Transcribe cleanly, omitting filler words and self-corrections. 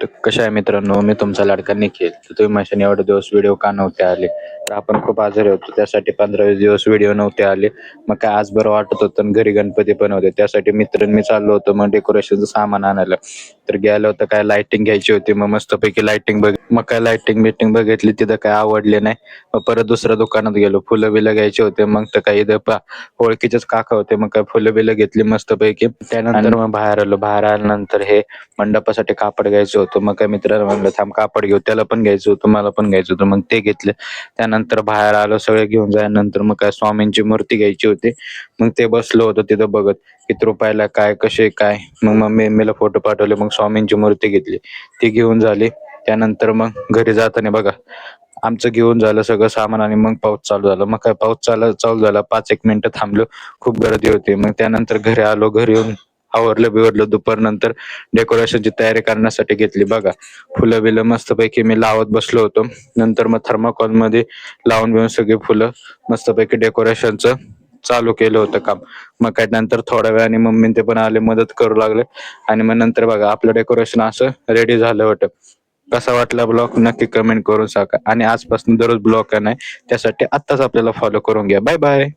तर कशा आहे मित्रांनो, मी तुमचा लाडका निखिल. तर तुम्ही माझ्या एवढे दिवस व्हिडिओ का नव्हते आले? तर आपण खूप आजारी होतो, त्यासाठी 15-20 दिवस व्हिडिओ नव्हते आले. मग काय आज बरं वाटत होतं आणि घरी गणपती पण होते, त्यासाठी मित्र मी चाललो होतो मग डेकोरेशनचं सामान आणायला. तर गेलो होतं, काय लाइटिंग घ्यायची होती. मग मस्तपैकी लाइटिंग मग काय लाइटिंग बिटिंग बघितली, तिथं काय आवडले नाही. मग परत दुसऱ्या दुकानात गेलो, फुलं बिलं घ्यायचे होते. मग तर काही इथं ओळखीचेच काका होते, मग काय फुलं बिलं घेतली मस्तपैकी. त्यानंतर मग बाहेर आलो. बाहेर आल्यानंतर हे मंडपासाठी कापड घ्यायचं होतं. मग काय मित्राला म्हणलं थांब कापड घेऊ, त्याला पण घ्यायचं होतं, मला पण घ्यायचं होतं. मग ते घेतले. त्यानंतर बाहेर आलो, सगळे घेऊन जायनंतर मग काय स्वामींची मूर्ती घ्यायची होती. मग ते बसलो होतो तिथं बघत किती रुपयाला काय कसे काय. मग मम्मीला फोटो पाठवले, मग स्वामींची मूर्ती घेतली, ती घेऊन झाली. त्यानंतर मग घरी जाताना बघा आमचं घेऊन झालं सगळं सामान आणि मग पाऊस चालू झाला. मग काय पाऊस चालू झाला, 5-1 मिनिटं थांबलो, खूप गर्दी होती. मग त्यानंतर घरी आलो, घरी येऊन आवरलं बिवरलं. दुपार नंतर डेकोरेशनची तयारी करण्यासाठी घेतली. बघा फुलं बिलं मस्तपैकी मी लावत बसलो होतो. नंतर मग थर्माकोल मध्ये लावून बिवून सगळी फुलं मस्तपैकी डेकोरेशनचं चालू केलं होतं काम. मग काय नंतर थोड्या वेळाने मम्मी ते पण आले, मदत करू लागले. आणि मग नंतर बघा आपलं डेकोरेशन असं रेडी झालं होतं. कसा वाटला ब्लॉग नक्की कमेंट करून सांगा. आणि आजपासून दररोज ब्लॉग नाही, त्यासाठी आत्ताच आपल्याला फॉलो करून घ्या. Bye bye.